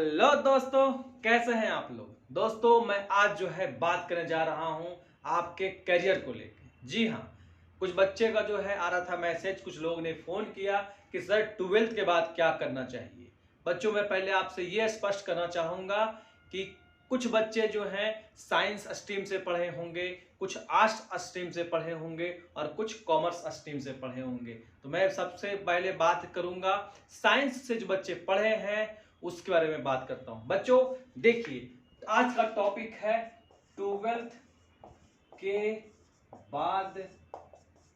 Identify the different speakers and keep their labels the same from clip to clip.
Speaker 1: Hello दोस्तों, कैसे हैं आप लोग। दोस्तों मैं आज जो है बात करने जा रहा हूं आपके करियर को लेकर। जी हाँ, कुछ बच्चे का जो है आ रहा था मैसेज, कुछ लोगों ने फ़ोन किया कि सर 12th के बाद क्या करना चाहिए। बच्चों मैं पहले आपसे ये स्पष्ट करना चाहूँगा कि कुछ बच्चे जो हैं साइंस स्ट्रीम से पढ़े होंगे, कुछ आर्ट्स स्ट्रीम से पढ़े होंगे और कुछ कॉमर्स स्ट्रीम से पढ़े होंगे। तो मैं सबसे पहले बात करूँगा साइंस से जो बच्चे पढ़े हैं उसके बारे में बात करता हूं। बच्चों देखिए, आज का टॉपिक है 12th के बाद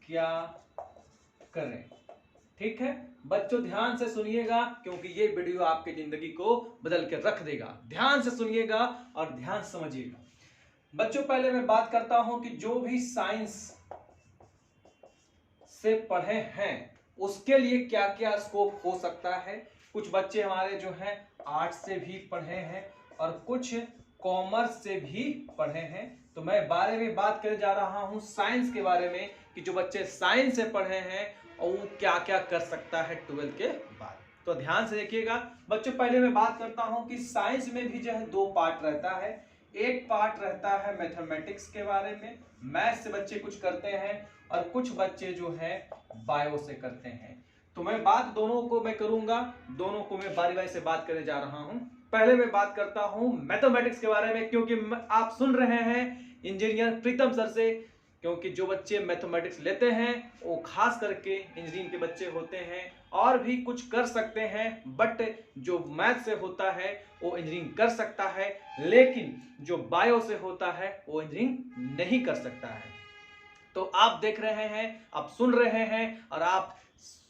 Speaker 1: क्या करें। ठीक है बच्चों, ध्यान से सुनिएगा क्योंकि ये वीडियो आपकी जिंदगी को बदल के रख देगा। ध्यान से सुनिएगा और ध्यान से समझिएगा। बच्चों पहले मैं बात करता हूं कि जो भी साइंस से पढ़े हैं उसके लिए क्या क्या स्कोप हो सकता है। कुछ बच्चे हमारे जो हैं आर्ट्स से भी पढ़े हैं और कुछ कॉमर्स से भी पढ़े हैं। तो मैं बारे में बात करने जा रहा हूं साइंस के बारे में कि जो बच्चे साइंस से पढ़े हैं और वो क्या क्या कर सकता है 12th के बाद। तो ध्यान से देखिएगा बच्चों, पहले मैं बात करता हूं कि साइंस में भी जो है दो पार्ट रहता है। एक पार्ट रहता है मैथमेटिक्स के बारे में, मैथ से बच्चे कुछ करते हैं और कुछ बच्चे जो है बायो से करते हैं। तो मैं बात दोनों को मैं करूंगा, दोनों को मैं बारी बारी से बात करने जा रहा हूं। पहले मैं बात करता हूं मैथमेटिक्स के बारे में, क्योंकि आप सुन रहे हैं इंजीनियर प्रीतम सर से, क्योंकि जो बच्चे मैथमेटिक्स लेते हैं वो खास करके इंजीनियरिंग के बच्चे होते हैं और भी कुछ कर सकते हैं, बट जो मैथ से होता है वो इंजीनियरिंग कर सकता है, लेकिन जो बायो से होता है वो इंजीनियरिंग नहीं कर सकता है। तो आप देख रहे हैं, आप सुन रहे हैं और आप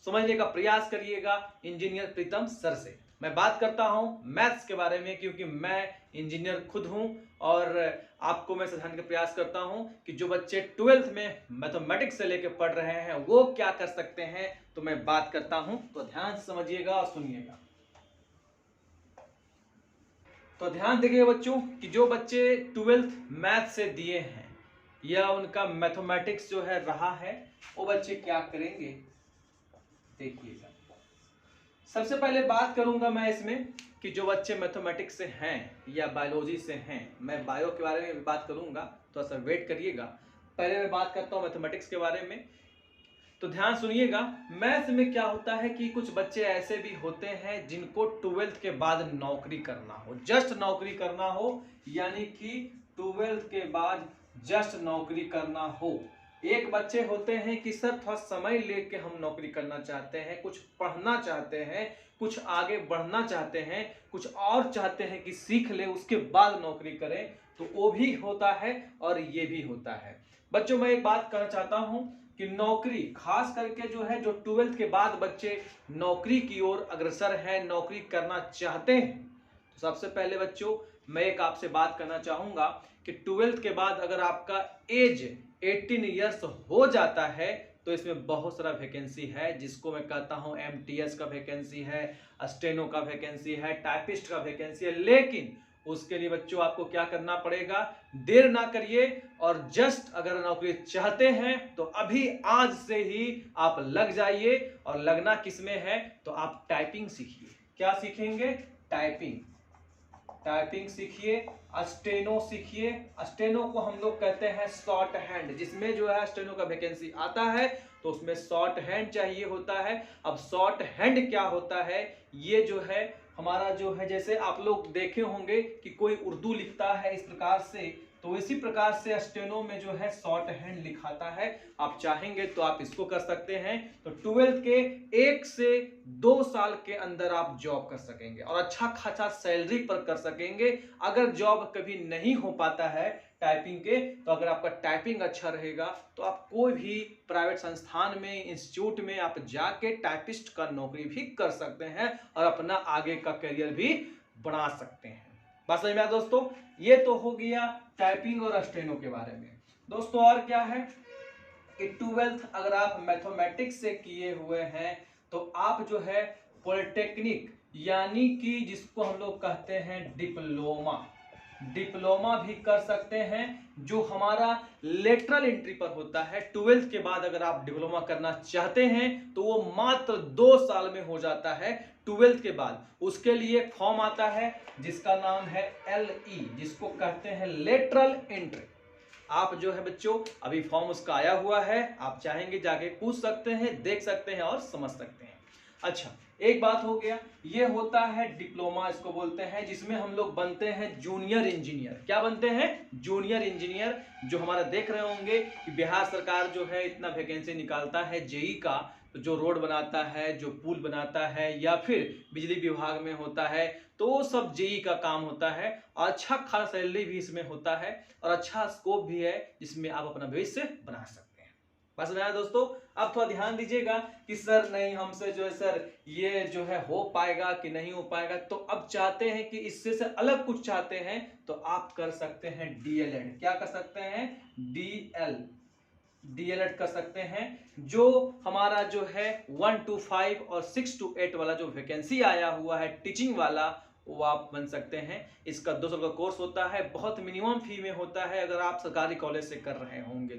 Speaker 1: समझने का प्रयास करिएगा इंजीनियर प्रीतम सर से। मैं बात करता हूं मैथ्स के बारे में, क्योंकि मैं इंजीनियर खुद हूं और आपको मैं समझाने का प्रयास करता हूं कि जो बच्चे 12th में मैथमेटिक्स से लेकर पढ़ रहे हैं वो क्या कर सकते हैं। तो मैं बात करता हूं, तो ध्यान से समझिएगा और सुनिएगा। तो ध्यान देखिए बच्चों कि जो बच्चे 12th मैथ से दिए हैं या उनका मैथमेटिक्स जो है रहा है, वो बच्चे क्या करेंगे देखिएगा। सबसे पहले बात करूंगा मैं इसमें कि जो बच्चे मैथमेटिक्स से हैं या बायोलॉजी से हैं, मैं बायो के बारे में बात करूंगा, तो ऐसा वेट करिएगा। पहले मैं बात करता हूं मैथमेटिक्स के बारे में। तो ध्यान सुनिएगा, मैथ्स में क्या होता है कि कुछ बच्चे ऐसे भी होते हैं जिनको 12th के बाद नौकरी करना हो, जस्ट नौकरी करना हो, यानी कि 12th के बाद जस्ट नौकरी करना हो। एक बच्चे होते हैं कि सर थोड़ा समय लेके हम नौकरी करना चाहते हैं, कुछ पढ़ना चाहते हैं, कुछ आगे बढ़ना चाहते हैं, कुछ और चाहते हैं कि सीख ले उसके बाद नौकरी करें, तो वो भी होता है और ये भी होता है। बच्चों मैं एक बात कहना चाहता हूं कि नौकरी खास करके जो है, जो 12th के बाद बच्चे नौकरी की ओर अग्रसर हैं, नौकरी करना चाहते हैं, तो सबसे पहले बच्चों मैं एक आपसे बात करना चाहूंगा कि 12th के बाद अगर आपका एज 18 ईयर्स हो जाता है तो इसमें बहुत सारा वैकेंसी है, जिसको मैं कहता हूं एमटीएस का वैकेंसी है, स्टेनो का वैकेंसी है, टाइपिस्ट का वैकेंसी है। लेकिन उसके लिए बच्चों आपको क्या करना पड़ेगा, देर ना करिए और जस्ट अगर नौकरी चाहते हैं तो अभी आज से ही आप लग जाइए। और लगना किसमें है, तो आप टाइपिंग सीखिए। क्या सीखेंगे, टाइपिंग। टाइपिंग सीखिए, स्टेनो सीखिए। स्टेनो को हम लोग कहते हैं शॉर्ट हैंड, जिसमें जो है स्टेनो का वैकेंसी आता है तो उसमें शॉर्ट हैंड चाहिए होता है। अब शॉर्ट हैंड क्या होता है, ये जो है हमारा जो है, जैसे आप लोग देखे होंगे कि कोई उर्दू लिखता है इस प्रकार से, तो इसी प्रकार से स्टेनो में जो है शॉर्ट हैंड लिखाता है। आप चाहेंगे तो आप इसको कर सकते हैं। तो 12th के 1 से 2 साल के अंदर आप जॉब कर सकेंगे और अच्छा खासा सैलरी पर कर सकेंगे। अगर जॉब कभी नहीं हो पाता है टाइपिंग के, तो अगर आपका टाइपिंग अच्छा रहेगा तो आप कोई भी प्राइवेट संस्थान में, इंस्टीट्यूट में आप जाके टाइपिस्ट का नौकरी भी कर सकते हैं और अपना आगे का करियर भी बना सकते हैं। बस समझ में आया दोस्तों। ये तो हो गया टाइपिंग और स्टेनो के बारे में। दोस्तों और क्या है कि 12th अगर आप मैथमेटिक्स से किए हुए हैं तो आप जो है पॉलिटेक्निक, यानी कि जिसको हम लोग कहते हैं डिप्लोमा, डिप्लोमा भी कर सकते हैं, जो हमारा लेटरल एंट्री पर होता है। 12th के बाद अगर आप डिप्लोमा करना चाहते हैं तो वो मात्र 2 साल में हो जाता है। ट्वेल्थ के बाद उसके लिए एक फॉर्म आता है जिसका नाम है LE, जिसको कहते हैं लेटरल एंट्री। आप जो है बच्चों अभी फॉर्म उसका आया हुआ है, आप चाहेंगे जाके पूछ सकते हैं, देख सकते हैं और समझ सकते हैं। अच्छा, एक बात हो गया, ये होता है डिप्लोमा इसको बोलते हैं, जिसमें हम लोग बनते हैं जूनियर इंजीनियर। क्या बनते हैं? Junior engineer. जो हमारा देख रहे होंगे कि बिहार सरकार जो है इतना वैकेंसी निकालता है जेई का, तो जो रोड बनाता है, जो पुल बनाता है, या फिर बिजली विभाग में होता है, तो वो सब जेई का काम होता है। और अच्छा खासा सैलरी भी इसमें होता है और अच्छा स्कोप भी है जिसमें आप अपना भविष्य बना सकते हैं। बस ना दोस्तों, अब थोड़ा ध्यान दीजिएगा कि सर नहीं हमसे जो है सर ये जो है हो पाएगा कि नहीं हो पाएगा। तो अब चाहते हैं कि इससे से अलग कुछ चाहते हैं तो आप कर सकते हैं DLED। क्या कर सकते हैं? DLED कर सकते हैं। जो हमारा जो है 1 to 5 और 6 to 8 वाला जो वैकेंसी आया हुआ है टीचिंग वाला, वो आप बन सकते हैं। इसका 2 साल का कोर्स होता है, बहुत मिनिमम फी में होता है अगर आप सरकारी कॉलेज से कर रहे होंगे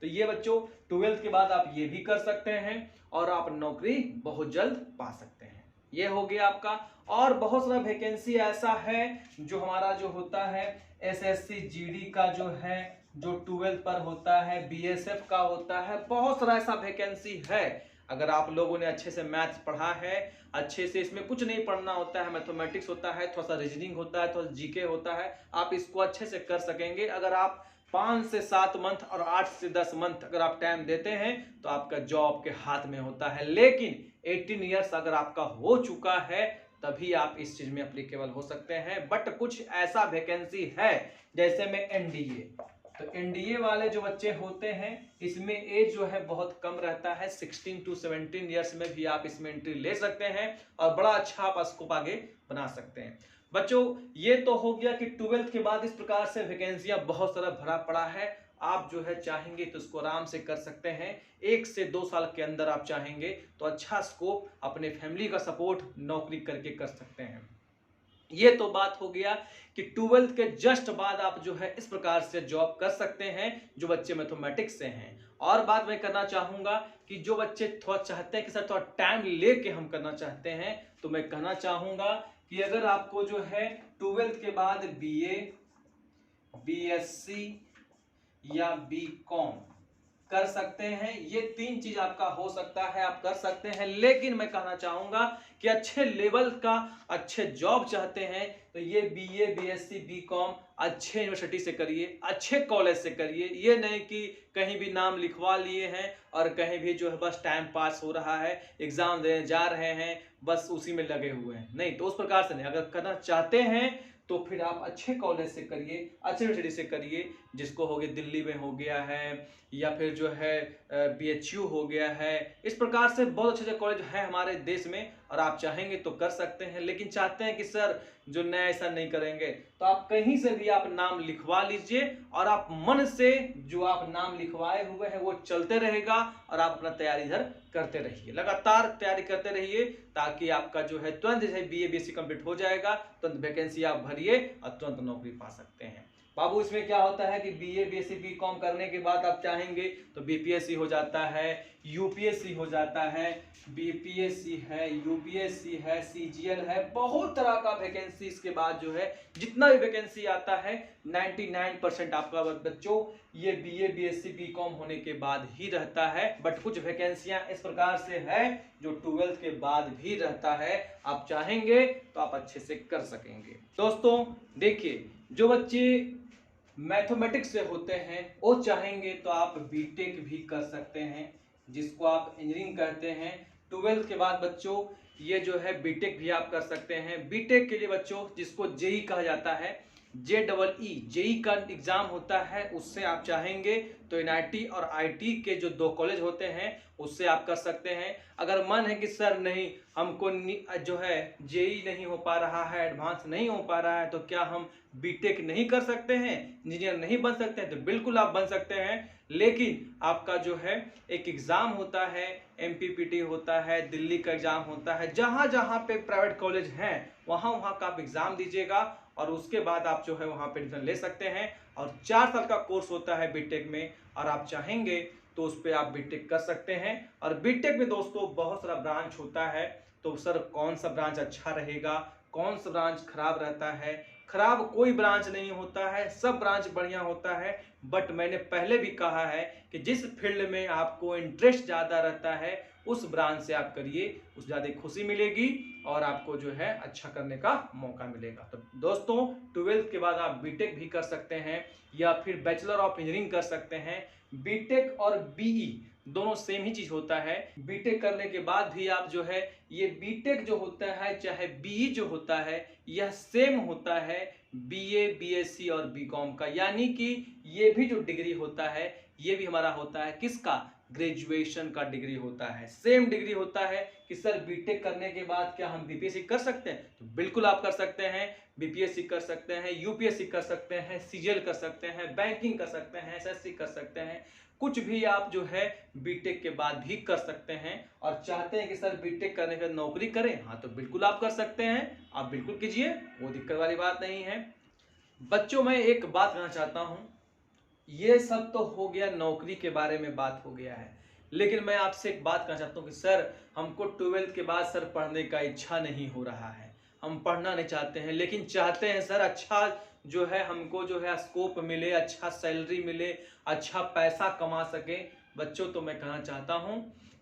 Speaker 1: तो ये बच्चों 12th के बाद आप ये भी कर सकते हैं और आप नौकरी बहुत जल्द पा सकते हैं। ये हो गया आपका। और बहुत सारा वैकेंसी ऐसा है जो हमारा जो होता है SSC GD का जो है, जो 12th पर होता है, BSF का होता है, बहुत सारा ऐसा वैकेंसी है। अगर आप लोगों ने अच्छे से मैथ्स पढ़ा है, अच्छे से, इसमें कुछ नहीं पढ़ना होता है, मैथमेटिक्स होता है, थोड़ा सा रीजनिंग होता है, थोड़ा GK होता है, आप इसको अच्छे से कर सकेंगे। अगर आप 5 से 7 मंथ और 8 से 10 मंथ अगर आप टाइम देते हैं तो आपका जॉब के हाथ में होता है। लेकिन 18 ईयर्स अगर आपका हो चुका है तभी आप इस चीज में एप्लीकेबल हो सकते हैं। बट कुछ ऐसा वैकेंसी है जैसे में NDA, तो NDA वाले जो बच्चे होते हैं इसमें एज जो है बहुत कम रहता है, 16 to 17 ईयर्स में भी आप इसमें एंट्री ले सकते हैं और बड़ा अच्छा आप स्कोप आगे बना सकते हैं। बच्चों ये तो हो गया कि 12th के बाद इस प्रकार से वैकेंसियां बहुत सारा भरा पड़ा है। आप जो है चाहेंगे तो इसको आराम से कर सकते हैं। 1 से 2 साल के अंदर आप चाहेंगे तो अच्छा स्कोप, अपने फैमिली का सपोर्ट, नौकरी करके कर सकते हैं। ये तो बात हो गया कि 12th के जस्ट बाद आप जो है इस प्रकार से जॉब कर सकते हैं जो बच्चे मैथमेटिक्स से हैं। और बात मैं करना चाहूंगा कि जो बच्चे थोड़ा चाहते हैं कि सर थोड़ा टाइम लेके हम करना चाहते हैं, तो मैं कहना चाहूंगा कि अगर आपको जो है 12th के बाद BA, BSc या BCom कर सकते हैं, ये 3 चीज आपका हो सकता है, आप कर सकते हैं। लेकिन मैं कहना चाहूंगा कि अच्छे लेवल का अच्छे जॉब चाहते हैं तो ये BA, BSc, BCom अच्छे यूनिवर्सिटी से करिए, अच्छे कॉलेज से करिए। ये नहीं कि कहीं भी नाम लिखवा लिए हैं और कहीं भी जो है बस टाइम पास हो रहा है, एग्जाम देने जा रहे हैं, बस उसी में लगे हुए हैं। नहीं, तो उस प्रकार से नहीं। अगर करना चाहते हैं तो फिर आप अच्छे कॉलेज से करिए, अच्छे यूनिवर्सिटी से करिए, जिसको हो गया दिल्ली में हो गया है, या फिर जो है BHU हो गया है। इस प्रकार से बहुत अच्छे अच्छे कॉलेज हैं हमारे देश में और आप चाहेंगे तो कर सकते हैं। लेकिन चाहते हैं कि सर जो नया ऐसा नहीं करेंगे, तो आप कहीं से भी आप नाम लिखवा लीजिए और आप मन से जो आप नाम लिखवाए हुए हैं वो चलते रहेगा और आप अपना तैयारी इधर करते रहिए, लगातार तैयारी करते रहिए, ताकि आपका जो है तुरंत जैसे BA BSc कंप्लीट हो जाएगा, तुरंत वैकेंसी आप भरिए और तुरंत नौकरी पा सकते हैं। बाबू इसमें क्या होता है कि BA BSc BCom करने के बाद आप चाहेंगे तो BPSC हो जाता है, UPSC हो जाता है, BPSC है, UPSC है, CGL है, बहुत तरह का वैकेंसी इसके बाद जो है जितना भी वैकेंसी आता है 99% आपका बच्चों ये BA BSc BCom होने के बाद ही रहता है। बट कुछ वैकेंसियां इस प्रकार से है जो 12th के बाद भी रहता है, आप चाहेंगे तो आप अच्छे से कर सकेंगे। दोस्तों देखिए, जो बच्चे मैथमेटिक्स से होते हैं वो चाहेंगे तो आप बीटेक भी कर सकते हैं, जिसको आप इंजीनियरिंग कहते हैं। 12th के बाद बच्चों ये जो है बीटेक भी आप कर सकते हैं। बीटेक के लिए बच्चों जिसको जेई कहा जाता है, JEE जेई का एग्जाम होता है, उससे आप चाहेंगे तो NIT और IT के जो 2 कॉलेज होते हैं उससे आप कर सकते हैं। अगर मन है कि सर नहीं हमको जो है जेई नहीं हो पा रहा है, एडवांस नहीं हो पा रहा है, तो क्या हम बीटेक नहीं कर सकते हैं, इंजीनियर नहीं बन सकते हैं? तो बिल्कुल आप बन सकते हैं। लेकिन आपका जो है एक एग्जाम होता है, MPPT होता है, दिल्ली का एग्जाम होता है, जहां जहां पे प्राइवेट कॉलेज हैं वहां का आप एग्जाम दीजिएगा और उसके बाद आप जो है वहां पे एडमिशन ले सकते हैं। और 4 साल का कोर्स होता है बीटेक में, और आप चाहेंगे तो उस पर आप बीटेक कर सकते हैं। और बीटेक में दोस्तों बहुत सारा ब्रांच होता है, तो सर कौन सा ब्रांच अच्छा रहेगा, कौन सा ब्रांच खराब रहता है। खराब कोई ब्रांच नहीं होता है, सब ब्रांच बढ़िया होता है। बट मैंने पहले भी कहा है कि जिस फील्ड में आपको इंटरेस्ट ज़्यादा रहता है उस ब्रांच से आप करिए, उस ज़्यादा खुशी मिलेगी और आपको जो है अच्छा करने का मौका मिलेगा। तो दोस्तों 12th के बाद आप बीटेक भी कर सकते हैं या फिर बैचलर ऑफ इंजीनियरिंग कर सकते हैं। बीटेक और बीई दोनों सेम ही चीज होता है। बीटेक करने के बाद भी आप जो है ये बीटेक जो होता है चाहे बीई जो होता है यह सेम होता है बीए, बीएससी और बीकॉम का, यानी कि ये भी जो डिग्री होता है ये भी हमारा होता है किसका, ग्रेजुएशन का डिग्री होता है। सेम डिग्री होता है कि सर बीटेक करने के बाद क्या हम बीपीएससी कर सकते हैं, तो बिल्कुल आप कर सकते हैं। बीपीएससी कर सकते हैं, यूपीएससी कर सकते हैं, सीजीएल कर सकते हैं, बैंकिंग कर सकते हैं, एसएससी कर सकते हैं, कुछ भी आप जो है बीटेक के बाद भी कर सकते हैं। और चाहते हैं कि सर बीटेक करने के बाद नौकरी करें, हाँ तो बिल्कुल आप कर सकते हैं, आप बिल्कुल कीजिए, वो दिक्कत वाली बात नहीं है। बच्चों मैं एक बात कहना चाहता हूं, ये सब तो हो गया नौकरी के बारे में बात हो गया है, लेकिन मैं आपसे एक बात कहना चाहता हूँ कि सर हमको 12th के बाद सर पढ़ने का इच्छा नहीं हो रहा है, हम पढ़ना नहीं चाहते हैं, लेकिन चाहते हैं सर अच्छा जो है हमको जो है स्कोप मिले, अच्छा सैलरी मिले, अच्छा पैसा कमा सके। बच्चों तो मैं कहना चाहता हूँ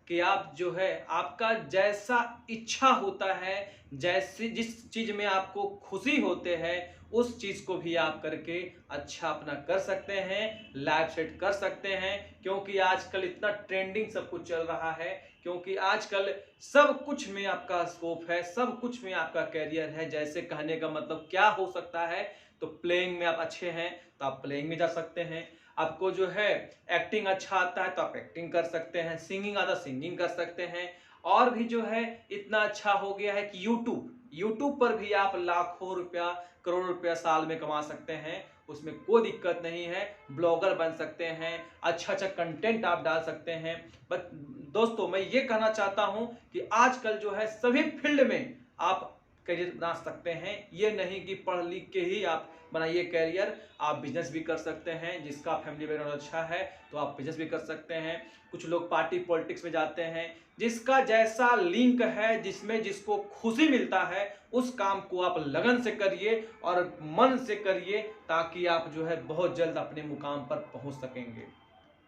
Speaker 1: कि आप जो है आपका जैसा इच्छा होता है, जैसी जिस चीज में आपको खुशी होते हैं उस चीज को भी आप करके अच्छा अपना कर सकते हैं, लाइफ सेट कर सकते हैं। क्योंकि आजकल इतना ट्रेंडिंग सब कुछ चल रहा है, क्योंकि आजकल सब कुछ में आपका स्कोप है, सब कुछ में आपका कैरियर है। जैसे कहने का मतलब क्या हो सकता है, तो प्लेइंग में आप अच्छे हैं तो आप प्लेइंग में जा सकते हैं, आपको जो है एक्टिंग अच्छा आता है तो आप एक्टिंग कर सकते हैं, सिंगिंग आता सिंगिंग कर सकते हैं। और भी जो है इतना अच्छा हो गया है कि यूट्यूब पर भी आप लाखों रुपया, करोड़ रुपया साल में कमा सकते हैं, उसमें कोई दिक्कत नहीं है। ब्लॉगर बन सकते हैं, अच्छा अच्छा कंटेंट आप डाल सकते हैं। बट दोस्तों मैं ये कहना चाहता हूं कि आजकल जो है सभी फील्ड में आप करियर बना सकते हैं। ये नहीं कि पढ़ लिख के ही आप बनाइए कैरियर, आप बिजनेस भी कर सकते हैं, जिसका फैमिली बैकग्राउंड अच्छा है तो आप बिजनेस भी कर सकते हैं। कुछ लोग पार्टी पॉलिटिक्स में जाते हैं, जिसका जैसा लिंक है, जिसमें जिसको खुशी मिलता है उस काम को आप लगन से करिए और मन से करिए, ताकि आप जो है बहुत जल्द अपने मुकाम पर पहुंच सकेंगे।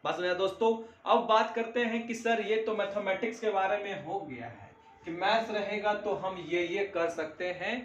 Speaker 1: बात समझा दोस्तों। अब बात करते हैं कि सर ये तो मैथमेटिक्स के बारे में हो गया है कि मैथ्स रहेगा तो हम ये कर सकते हैं।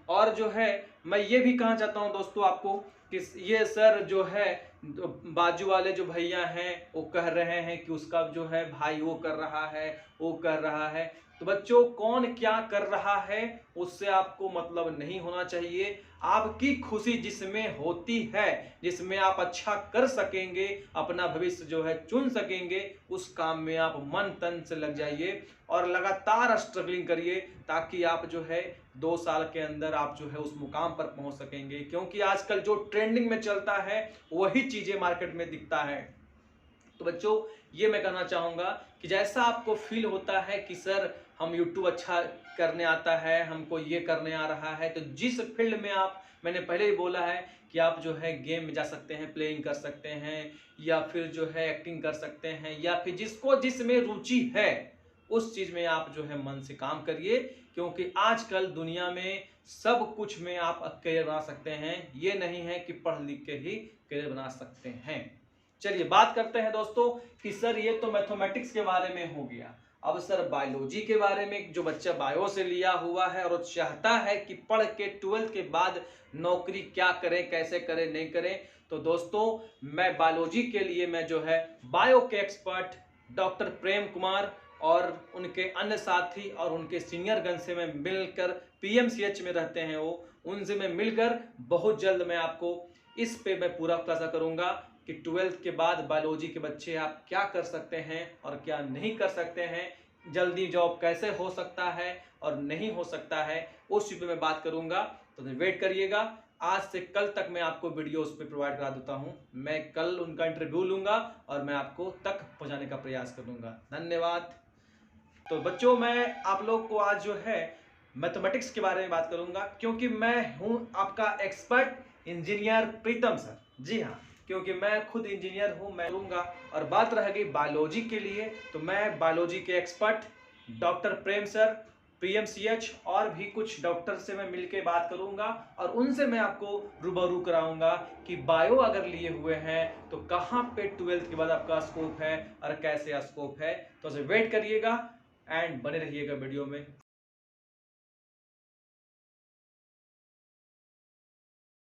Speaker 1: और जो है मैं ये भी कहना चाहता हूं दोस्तों आपको कि ये सर जो है बाजू वाले जो भैया हैं वो कह रहे हैं कि उसका जो है भाई वो कर रहा है, वो कर रहा है। तो बच्चों कौन क्या कर रहा है उससे आपको मतलब नहीं होना चाहिए। आपकी खुशी जिसमें होती है, जिसमें आप अच्छा कर सकेंगे, अपना भविष्य जो है चुन सकेंगे, उस काम में आप मन तन से लग जाइए और लगातार स्ट्रगलिंग करिए, ताकि आप जो है 2 साल के अंदर आप जो है उस मुकाम पर पहुंच सकेंगे। क्योंकि आजकल जो ट्रेंडिंग में चलता है वही चीजें मार्केट में दिखता है। तो बच्चों ये मैं कहना चाहूँगा कि जैसा आपको फील होता है कि सर हम यूट्यूब अच्छा करने आता है, हमको ये करने आ रहा है, तो जिस फील्ड में आप, मैंने पहले ही बोला है कि आप जो है गेम में जा सकते हैं, प्लेइंग कर सकते हैं, या फिर जो है एक्टिंग कर सकते हैं, या फिर जिसको जिसमें रुचि है उस चीज़ में आप जो है मन से काम करिए। क्योंकि आजकल दुनिया में सब कुछ में आप करियर बना सकते हैं, ये नहीं है कि पढ़ लिख के ही करियर बना सकते हैं। चलिए बात करते हैं दोस्तों कि सर ये तो मैथमेटिक्स के बारे में हो गया। अब सर बायोलॉजी के बारे में, जो बच्चा बायो से लिया हुआ है और चाहता है कि पढ़ के 12th के बाद नौकरी क्या करें, कैसे करें, नहीं करें, तो दोस्तों मैं बायोलॉजी के लिए मैं जो है बायो के एक्सपर्ट डॉक्टर प्रेम कुमार और उनके अन्य साथी और उनके सीनियर गण से मैं मिलकर, पीएमसीएच में रहते हैं वो, उनसे मैं मिलकर बहुत जल्द मैं आपको इस पे मैं पूरा खुलासा करूंगा कि 12th के बाद बायोलॉजी के बच्चे आप क्या कर सकते हैं और क्या नहीं कर सकते हैं, जल्दी जॉब कैसे हो सकता है और नहीं हो सकता है, उस चीज़ पे मैं बात करूंगा। तो वेट करिएगा, आज से कल तक मैं आपको वीडियो उस पर प्रोवाइड करा देता हूं। मैं कल उनका इंटरव्यू लूंगा और मैं आपको तक पहुंचाने का प्रयास करूंगा। धन्यवाद। तो बच्चों मैं आप लोग को आज जो है मैथमेटिक्स के बारे में बात करूंगा, क्योंकि मैं हूं आपका एक्सपर्ट इंजीनियर प्रीतम सर। जी हाँ, क्योंकि मैं खुद इंजीनियर हूं, मैं लूंगा। और बात रह गई बायोलॉजी के लिए, तो मैं बायोलॉजी के एक्सपर्ट डॉक्टर प्रेम सर PMCH और भी कुछ डॉक्टर से मैं मिलके बात करूंगा और उनसे मैं आपको रूबरू कराऊंगा कि बायो अगर लिए हुए हैं तो कहाँ पे 12th के बाद आपका स्कोप है और कैसे स्कोप है। तो वेट करिएगा एंड बने रहिएगा वीडियो में।